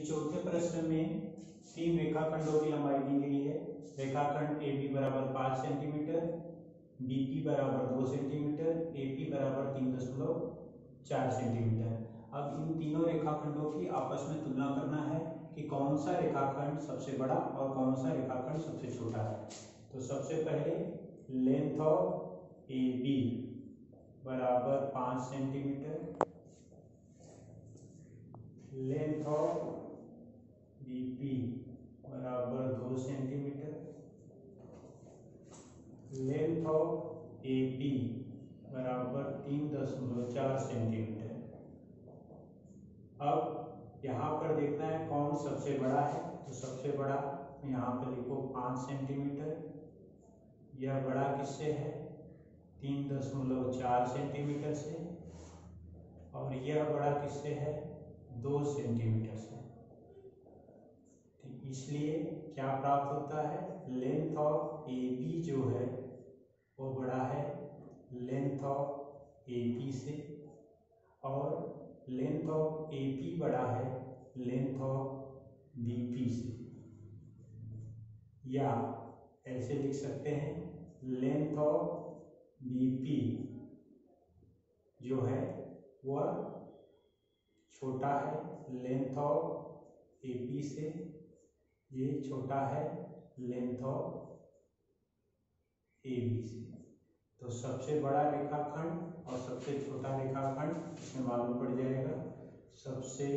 चौथे प्रश्न में तीन रेखाखंडों की लंबाई दी गई है। रेखाखंड ए बी बराबर 5 सेंटीमीटर, बी पी बराबर 2 सेंटीमीटर, ए पी बराबर 3.4 सेंटीमीटर। अब इन तीनों रेखाखंडों की आपस में तुलना करना है कि कौन सा रेखाखंड सबसे बड़ा और कौन सा रेखाखंड सबसे छोटा है। तो सबसे पहले लेंथ ऑफ ए बी बराबर 5 centimetre, length of B P बराबर 2 centimetre, length of A B बराबर 3.4 सेंटीमीटर। अब यहाँ पर देखना है कौन सबसे बड़ा है। तो सबसे बड़ा यहाँ पर लिखो 5 सेंटीमीटर। यह बड़ा किससे है? 3.4 सेंटीमीटर से। और यह बड़ा किससे है? 2 सेंटीमीटर से। ठीक, इसलिए क्या प्राप्त होता है? लेंथ ऑफ ए बी जो है वो बड़ा है लेंथ ऑफ ए बी से, और लेंथ ऑफ ए पी बड़ा है लेंथ ऑफ बी पी से। या ऐसे लिख सकते हैं लेंथ ऑफ बी पी जो है वह छोटा है लेंथ ऑफ ए पी से, ये छोटा है लेंथ ऑफ ए बी से। तो सबसे बड़ा रेखाखंड और सबसे छोटा रेखाखंड इसमें मालूम पड़ जाएगा। सबसे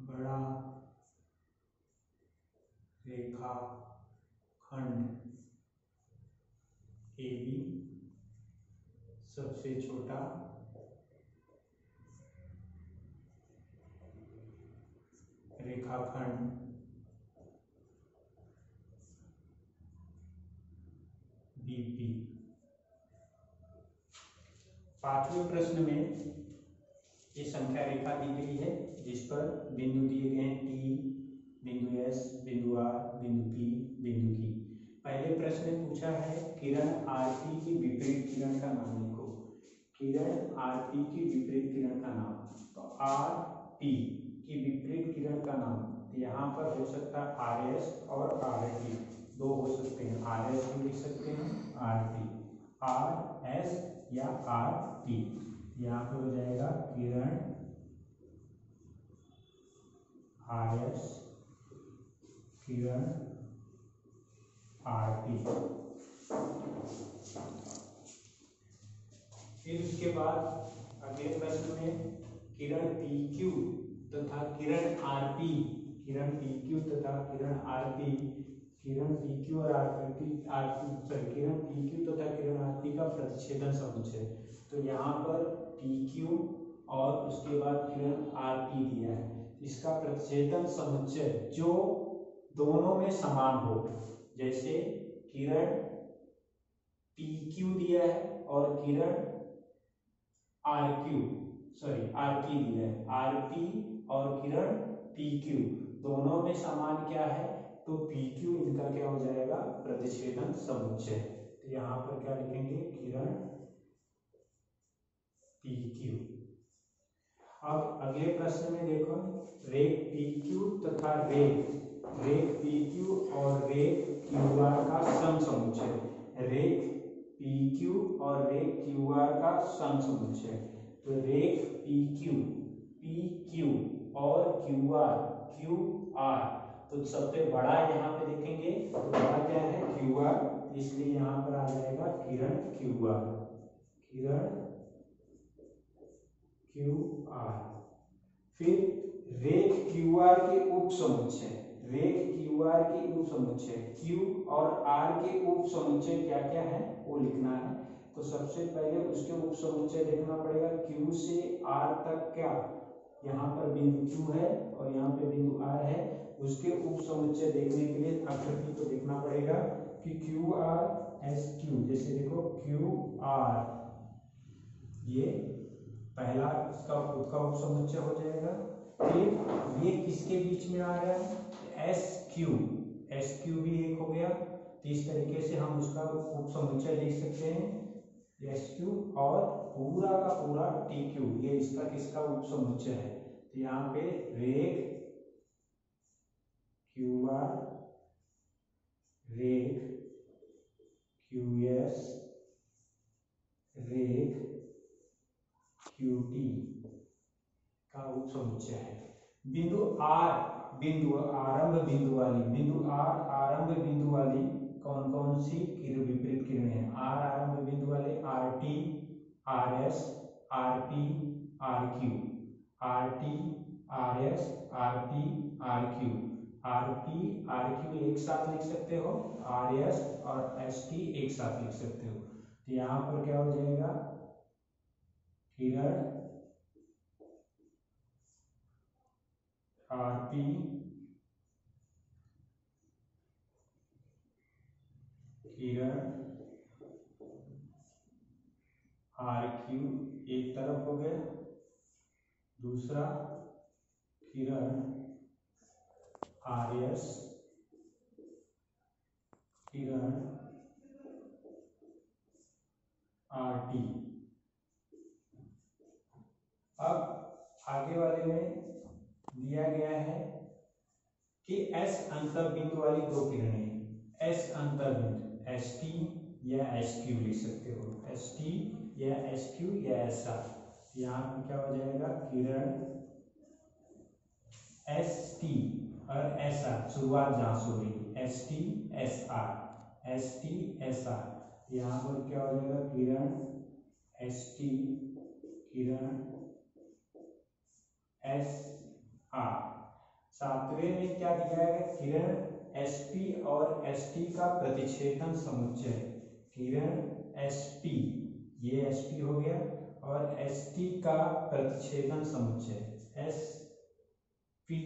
बड़ा रेखाखंड ए बी, सबसे छोटा रेखाखंड बी पी। पांचवें प्रश्न में ये संख्या रेखा दी गई है जिस पर बिंदु दिए गए हैं टी, बिंदु एस, बिंदु आर, बिंदु पी, बिंदु की। पहले प्रश्न में पूछा है किरण आरती की विपरीत किरण का नाम लिखो। किरण आरती की विपरीत किरण का नाम, तो आर पी की विपरीत किरण का नाम, तो यहाँ पर हो सकता है आर एस और आर टी, दो हो सकते हैं। आर एस भी लिख सकते हैं, आर टी, आर एस या आर टी। यहाँ पे हो जाएगा किरण आर एस, किरण आर टी। फिर उसके बाद अगले प्रश्न में किरण पी क्यू तथा किरण आर पी, किरण पी क्यू तथा किरण आर पी, किरण पी क्यू और are P Kiran P Q तथा किरण आर पी का प्रतिच्छेदन समुच्चय। तो यहाँ पर पी क्यू और उसके बाद किरण आर पी दिया है, इसका प्रतिच्छेदन समुच्चय जो दोनों में समान हो। जैसे किरण पी क्यू दिया है और किरण आर पी दिया है, आर पी और किरण पी क्यू दोनों में समान क्या है? तो पी क्यू इनका क्या हो जाएगा? प्रतिच्छेदन समुच्चय। तो यहाँ पर क्या लिखेंगे? किरण पी क्यू। अब अगले प्रश्न में देखो रेख पी क्यू तथा रेख पी क्यू और रेख क्यू आर का सम समुच्चय। रेख पी क्यू और रेख क्यू आर का सम समुच्चय। तो रेख पी क्यू और क्यू आर, तो सबसे बड़ा यहाँ पे देखेंगे तो बड़ा क्या है? क्यू आर, इसलिए यहाँ पर आ जाएगा किरण क्यू आर, किरण क्यू आर। फिर रेख क्यू आर के उप समुच्चय, रेख क्यू आर के उप समुच्चय, क्यू और आर के उप समुच्चय क्या क्या है वो लिखना है। तो सबसे पहले उसके उप समुच्चय देखना पड़ेगा। क्यू से आर तक क्या, यहाँ पर बिंदु क्यू है और यहाँ पे बिंदु आर है, उसके उप समुच्चय देखने के लिए आकृति को देखना पड़ेगा कि क्यू आर एस क्यू, जैसे देखो क्यू आर, ये पहला इसका खुद का उप समुच्चय हो जाएगा। फिर ये किसके बीच में आ रहा है? एस क्यू भी एक हो गया। तो इस तरीके से हम उसका उप समुच्चय लिख सकते हैं एस क्यू, और पूरा का पूरा टी क्यू, ये इसका किसका उप समुच्चय है? तो यहाँ पे रेख क्यू आर, रेख क्यू एस, रेख क्यू टी का उपसमुच्चय है। बिंदु आर, बिंदु आरंभ बिंदु वाली, बिंदु आर आरंभ बिंदु वाली कौन कौन सी किरण विपरीत किरणें हैं? आर आरंभ बिंदु वाले R T, R S, R P, R Q, R T, R S, R P, R Q, R P R Q एक साथ लिख सकते हो, आर एस और एस टी एक साथ लिख सकते हो। तो यहाँ पर क्या हो जाएगा? किरण आर पी, किरण आर क्यू एक तरफ हो गया, दूसरा किरण आर एस, किरण आर टी। अब आगे वाले में दिया गया है कि एस अंतर बिंदु वाली दो किरणें, एस अंतर बिंदु एस टी या एस क्यू लिख सकते हो, एस टी या एस क्यू या एस आर। यहाँ पर क्या हो जाएगा? किरण एस टी और एस आर, शुरुआत जहां से हो रही है, S T S R, S T S R. यहाँ पर क्या हो जाएगा? किरण एस टी, किरण एस आर। सातवें में क्या दिया है? किरण एस पी और एस टी का प्रतिच्छेदन समुच्चय, किरण एस पी, ये एस पी हो गया, और एस टी का प्रतिच्छेदन समुच्चय, एस पी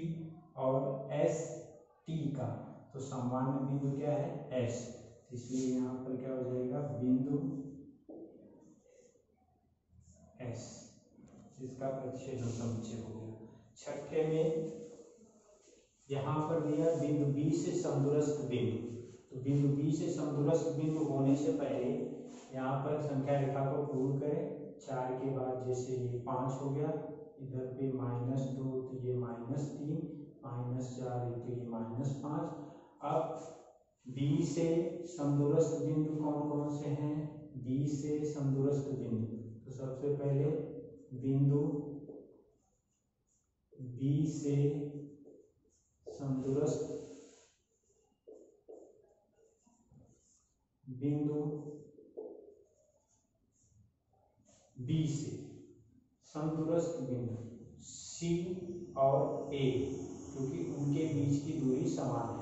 और एस टी का। तो सामान्य बिंदु क्या है? एस, इसलिए यहाँ पर क्या हो जाएगा? बिंदु एस, इसका प्रतिच्छेदन समुच्चय हो गया। छठे में यहाँ पर दिया बिंदु बी से समदूरस्थ बिंदु। तो बिंदु बी से समदूरस्थ बिंदु होने से पहले यहाँ पर संख्या रेखा को पूर्ण करें। 4 के बाद जैसे ये 5 हो गया, इधर पे -2 तो ये -3, -4 तो ये -5। अब बी से समदूरस्थ बिंदु कौन कौन से हैं? बी से समदूरस्थ बिंदु, तो सबसे पहले बिंदु बी से समदूरस्थ बिंदु, बी से समदूरस्थ बिंदु सी और ए, क्योंकि उनके बीच की दूरी समान है।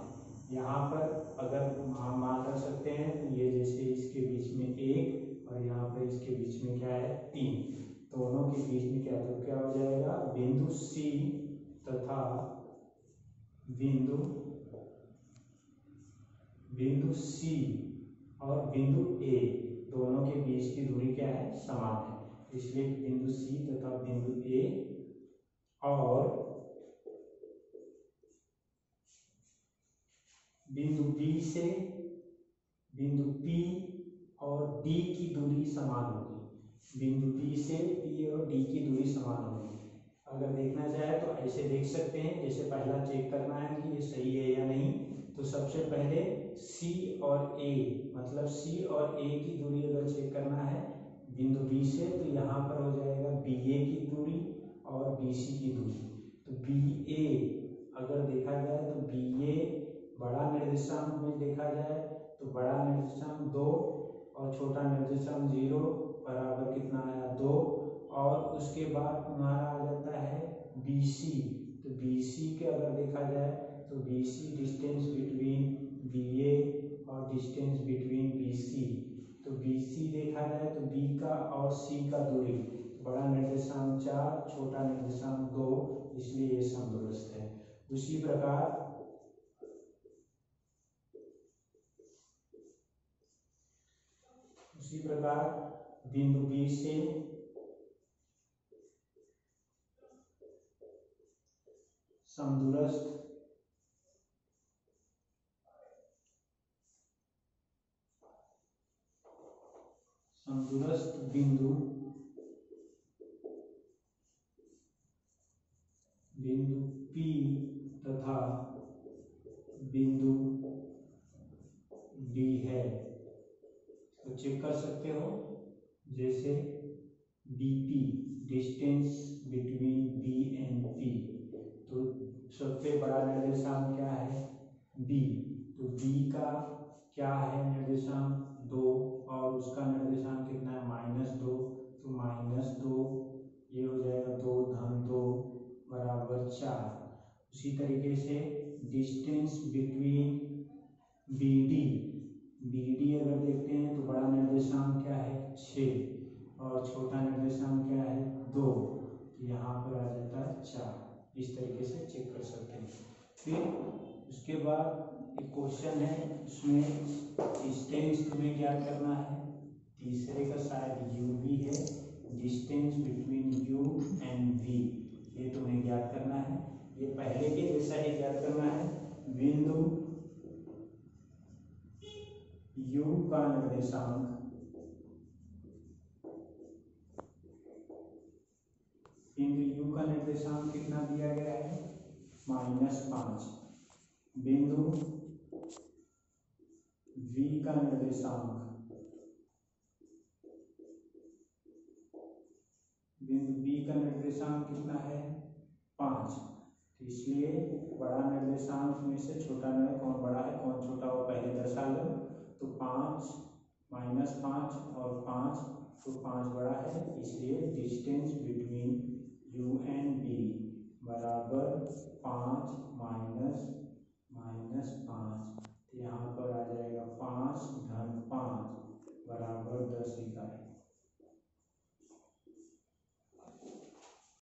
यहाँ पर अगर हम मान रख सकते हैं तो ये जैसे इसके बीच में 1 और यहाँ पर इसके बीच में क्या है? 3, दोनों के बीच में क्या, तो क्या हो जाएगा? बिंदु सी तथा बिंदु सी और बिंदु ए, दोनों के बीच की दूरी क्या है? समान है। इसलिए बिंदु सी तथा बिंदु ए और बिंदु बी से बिंदु पी और डी की दूरी समान होगी। बिंदु बी से पी और डी की दूरी समान होगी। अगर देखना चाहे तो ऐसे देख सकते हैं, जैसे पहला चेक करना है कि ये सही है या नहीं। तो सबसे पहले सी और ए, मतलब सी और ए की दूरी अगर चेक करना है बिंदु बी से, तो यहाँ पर हो जाएगा बी ए की दूरी और बी सी की दूरी। तो बी ए अगर देखा जाए तो बी ए बड़ा निर्देशांक में देखा जाए तो बड़ा निर्देशांक 2 और छोटा निर्देशांक 0 बराबर कितना आया? 2। और उसके बाद तुम्हारा आ जाता है BC। तो BC के अगर देखा जाए तो BC डिस्टेंस बिटवीन BA और डिस्टेंस बिटवीन BC। तो BC देखा जाए तो B का और C का दूरी, बड़ा निर्देशांक 4, छोटा निर्देशांक 2, इसलिए ये समदूरस्थ है। उसी प्रकार बिंदु बी से समदूरस्थ बिंदु बिंदु P तथा बिंदु D है, तो चेक कर सकते हो। जैसे BP distance between B and P, तो सबसे बड़ा निर्देशांक क्या है? B, तो B का क्या है निर्देशांक? 2, और उसका निर्देशांक कितना है? -2, तो -2 ये हो जाएगा 2 धन 2 बराबर 4। उसी तरीके से डिस्टेंस बिटवीन BD अगर देखते हैं तो बड़ा निर्देशांक क्या है? 6, और छोटा निर्देशांक क्या है? 2, तो यहाँ पर आ जाता है 4। इस तरीके से चेक कर सकते हैं। फिर उसके बाद एक क्वेश्चन है, उसमें डिस्टेंस तुम्हें क्या करना है? तीसरे का शायद U भी है, distance between U and V, ये तुम्हें ज्ञात करना है। ये पहले के जैसा ही ज्ञात करना है। बिंदु U का निर्देशांक कितना दिया गया है? -5। बिंदु V का निर्देशांक कितना है? 5। तो इसलिए बड़ा निर्देशांक में से छोटा निर्देशांक कौन बड़ा है कौन छोटा हो पहले दर्शा लो। तो 5 -5 और 5, तो 5 बड़ा है, इसलिए डिस्टेंस बिटवीन